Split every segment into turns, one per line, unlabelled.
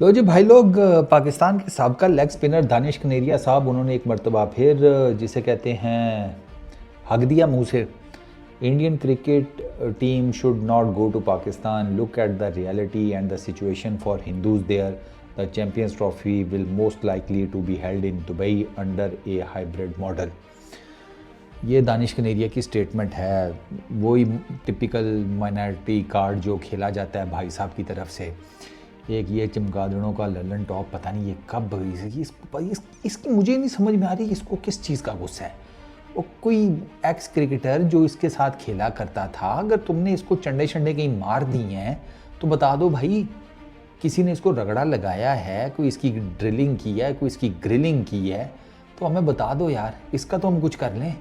लो जी भाई लोग, पाकिस्तान के साबका लेग स्पिनर दानिश कनेरिया साहब उन्होंने एक मरतबा फिर जिसे कहते हैं हक दिया मुंह से। Indian cricket team should not go to Pakistan, look at the reality and the situation for Hindus there, the Champions Trophy will most likely to be held in Dubai under a hybrid model. ये दानिश कनेरिया की statement है, वही typical minority card जो खेला जाता है भाई साहब की तरफ से। एक ये चमगादड़ों का ललन टॉप, पता नहीं ये कब इसकी मुझे नहीं समझ में आ रही इसको किस चीज़ का गुस्सा है। वो कोई एक्स क्रिकेटर जो इसके साथ खेला करता था, अगर तुमने इसको चंडे शंडे कहीं मार दी हैं तो बता दो भाई, किसी ने इसको रगड़ा लगाया है, कोई इसकी ड्रिलिंग की है, कोई इसकी ग्रिलिंग की है, तो हमें बता दो यार, इसका तो हम कुछ कर लें।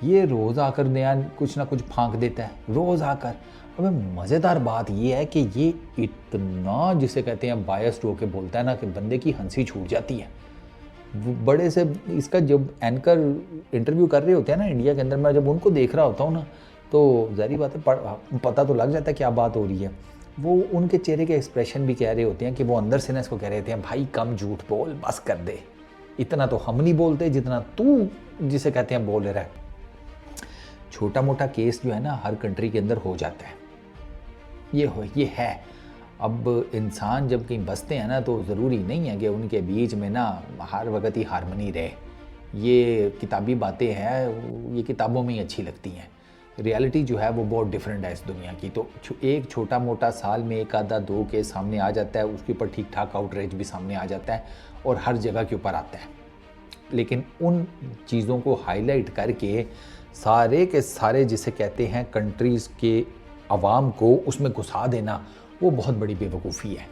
ये रोज़ आकर नया कुछ ना कुछ फांक देता है, रोज़ आकर। अब मज़ेदार बात ये है कि ये इतना जिसे कहते हैं बायस्ड होके बोलता है ना कि बंदे की हंसी छूट जाती है। वो बड़े से इसका जब एंकर इंटरव्यू कर रहे होते हैं ना इंडिया के अंदर, मैं जब उनको देख रहा होता हूँ ना तो ज़ाहिर बात है पता तो लग जाता है क्या बात हो रही है। वो उनके चेहरे के एक्सप्रेशन भी कह रहे होते हैं कि वो अंदर से ना इसको कह रहे होते हैं, भाई कम झूठ बोल, बस कर दे, इतना तो हम नहीं बोलते जितना तू जिसे कहते हैं बोल रहा है। छोटा मोटा केस जो है ना हर कंट्री के अंदर हो जाता है, ये है। अब इंसान जब कहीं बसते हैं ना तो ज़रूरी नहीं है कि उनके बीच में ना हर वक्त ही हारमोनी रहे। ये किताबी बातें हैं, ये किताबों में ही अच्छी लगती हैं। रियलिटी जो है वो बहुत डिफरेंट है इस दुनिया की। तो एक छोटा मोटा साल में एक आधा दो केस सामने आ जाता है, उसके ऊपर ठीक ठाक आउटरीच भी सामने आ जाता है और हर जगह के ऊपर आता है। लेकिन उन चीज़ों को हाईलाइट करके सारे के सारे जिसे कहते हैं कंट्रीज़ के अवाम को उसमें घुसा देना, वो बहुत बड़ी बेवकूफ़ी है।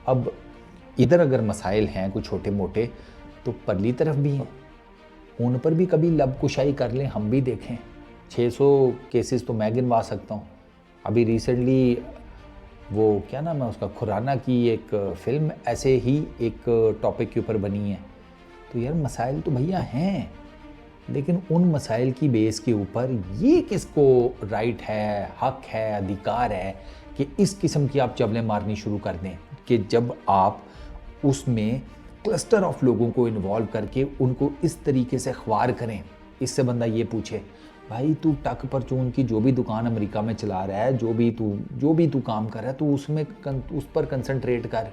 अब इधर अगर मसाइल हैं कुछ छोटे मोटे तो परली तरफ भी हैं, उन पर भी कभी लब कुशाई कर लें, हम भी देखें। 600 केसेस तो मैं गिनवा सकता हूँ। अभी रिसेंटली वो क्या नाम है उसका, खुराना की एक फ़िल्म ऐसे ही एक टॉपिक के ऊपर बनी है। तो यार मसाइल तो भैया हैं, लेकिन उन मसाइल की बेस के ऊपर ये किसको राइट है, हक है, अधिकार है कि इस किस्म की आप चवलें मारनी शुरू कर दें कि जब आप उसमें क्लस्टर ऑफ लोगों को इन्वॉल्व करके उनको इस तरीके से ख्वार करें। इससे बंदा ये पूछे, भाई तू टक परचून की जो भी दुकान अमेरिका में चला रहा है, जो भी तू काम कर रहा है, तू उस पर कंसंट्रेट कर,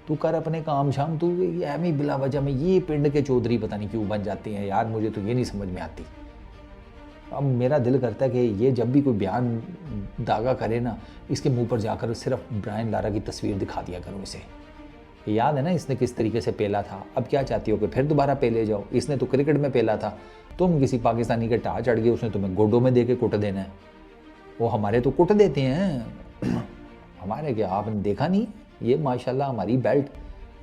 तू कर अपने काम शाम। तू एमी बिला वजह में ये पिंड के चौधरी पता नहीं क्यों बन जाते हैं यार, मुझे तो ये नहीं समझ में आती। अब मेरा दिल करता है कि ये जब भी कोई बयान दागा करे ना, इसके मुंह पर जाकर सिर्फ ब्रायन लारा की तस्वीर दिखा दिया करो इसे। याद है ना इसने किस तरीके से पेला था, अब क्या चाहती हो कि फिर दोबारा पेले जाओ? इसने तो क्रिकेट में पेला था, तुम किसी पाकिस्तानी के टाह चढ़ गए, उसने तुम्हें गोडों में दे के कुट देना है। वो हमारे तो कुट देते हैं हमारे क्या आपने देखा नहीं, ये माशाल्लाह हमारी बेल्ट,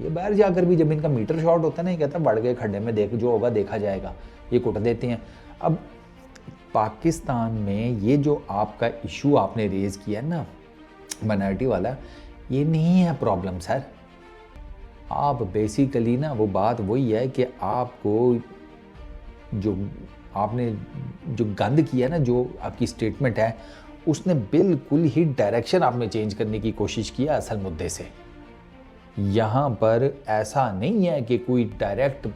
ये बाहर जाकर भी जब इनका मीटर शॉट होता है ना, ये कहता है बढ़ गए खड्डे में, देख जो होगा देखा जाएगा, ये कुट देते हैं। अब पाकिस्तान में ये जो आपका इशू आपने रेज़ किया ना माइनॉरिटी वाला, ये नहीं है प्रॉब्लम सर। आप बेसिकली ना वो बात वही है कि आपको जो आपने जो गंद किया ना, जो आपकी स्टेटमेंट है, उसने बिल्कुल ही डायरेक्शन आपने चेंज करने की कोशिश किया असल मुद्दे से। यहाँ पर ऐसा नहीं है कि कोई डायरेक्ट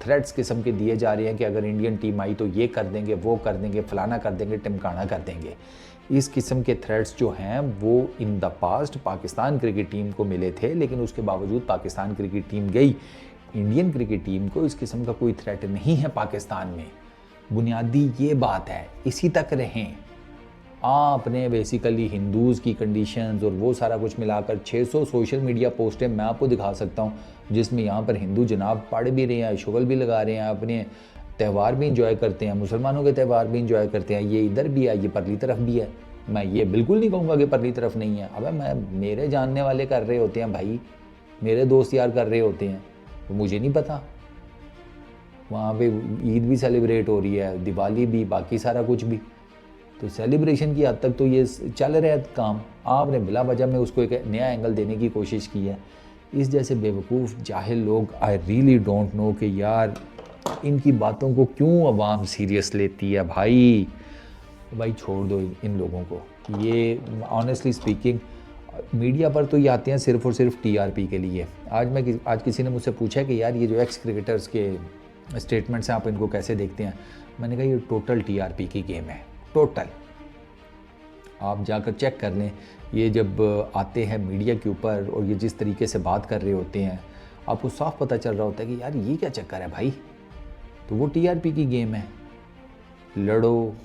थ्रेट्स किस्म के दिए जा रहे हैं कि अगर इंडियन टीम आई तो ये कर देंगे, वो कर देंगे, फलाना कर देंगे, टिमकाना कर देंगे। इस किस्म के थ्रेट्स जो हैं वो in the past Pakistan cricket team को मिले थे, लेकिन उसके बावजूद पाकिस्तान क्रिकेट टीम गई। इंडियन क्रिकेट टीम को इस किस्म का कोई थ्रेट नहीं है पाकिस्तान में। बुनियादी ये बात है, इसी तक रहें। आपने बेसिकली हिंदूज़ की कंडीशंस और वो सारा कुछ मिलाकर 600 सोशल मीडिया पोस्टें मैं आपको दिखा सकता हूँ, जिसमें यहाँ पर हिंदू जनाब पढ़ भी रहे हैं, शुगल भी लगा रहे हैं, अपने त्यौहार भी इंजॉय करते हैं, मुसलमानों के त्यौहार भी इंजॉय करते हैं। ये इधर भी है, ये परली तरफ भी है। मैं ये बिल्कुल नहीं कहूँगा कि परली तरफ नहीं है। अब मेरे जानने वाले कर रहे होते हैं भाई, मेरे दोस्त यार कर रहे होते हैं, तो मुझे नहीं पता। वहाँ पे ईद भी सेलिब्रेट हो रही है, दिवाली भी, बाकी सारा कुछ भी। तो सेलिब्रेशन की हद तक तो ये चल रहा है काम। आपने बिला वजह में उसको एक नया एंगल देने की कोशिश की है। इस जैसे बेवकूफ़ जाहिल लोग, आई रियली डोंट नो कि यार इनकी बातों को क्यों अवाम सीरियस लेती है। भाई छोड़ दो इन लोगों को। ये ऑनेस्टली स्पीकिंग मीडिया पर तो ये आते हैं सिर्फ और सिर्फ टीआरपी के लिए। आज किसी ने मुझसे पूछा कि यार ये जो एक्स क्रिकेटर्स के स्टेटमेंट्स हैं आप इनको कैसे देखते हैं। मैंने कहा ये टोटल टीआरपी की गेम है, टोटल। आप जाकर चेक कर लें, ये जब आते हैं मीडिया के ऊपर और ये जिस तरीके से बात कर रहे होते हैं, आपको साफ पता चल रहा होता है कि यार ये क्या चक्कर है भाई। तो वो टीआरपी की गेम है। लड़ो,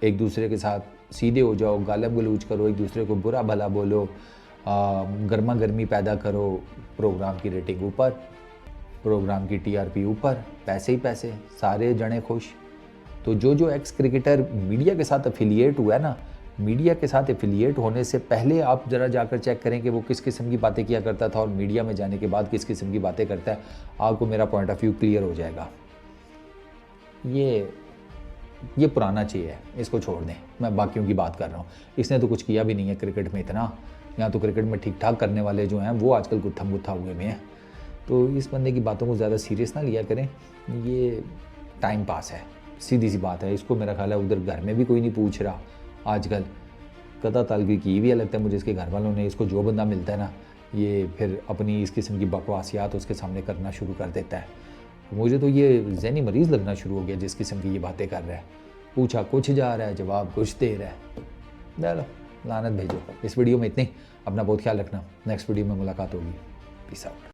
एक दूसरे के साथ सीधे हो जाओ, गालम गलूच करो, एक दूसरे को बुरा भला बोलो, गर्मा गर्मी पैदा करो, प्रोग्राम की रेटिंग ऊपर, प्रोग्राम की टीआरपी ऊपर, पैसे ही पैसे, सारे जने खुश। तो जो एक्स क्रिकेटर मीडिया के साथ एफिलिएट हुआ है ना, मीडिया के साथ एफिलिएट होने से पहले आप ज़रा जाकर चेक करें कि वो किस किस्म की बातें किया करता था और मीडिया में जाने के बाद किस किस्म की बातें करता है। आपको मेरा पॉइंट ऑफ व्यू क्लियर हो जाएगा। ये पुराना चाहिए है, इसको छोड़ दें। मैं बाकियों की बात कर रहा हूँ। इसने तो कुछ किया भी नहीं है क्रिकेट में इतना। यहाँ तो क्रिकेट में ठीक ठाक करने वाले जो हैं वो आजकल गुत्थम गुत्था हुए में हैं। तो इस बंदे की बातों को ज़्यादा सीरियस ना लिया करें, ये टाइम पास है, सीधी सी बात है। इसको मेरा ख्याल है उधर घर में भी कोई नहीं पूछ रहा आजकल। कदा तालगी की भी लगता है मुझे इसके घर वालों ने। इसको जो बंदा मिलता है ना, ये फिर अपनी इस किस्म की बकवासियात उसके सामने करना शुरू कर देता है। मुझे तो ये ज़हनी मरीज़ लगना शुरू हो गया जिस किस्म की ये बातें कर रहा है। पूछा कुछ जा रहा है, जवाब कुछ दे रहा है। चलो लानत भेजो। इस वीडियो में इतनी। अपना बहुत ख्याल रखना। नेक्स्ट वीडियो में मुलाकात होगी। Peace out.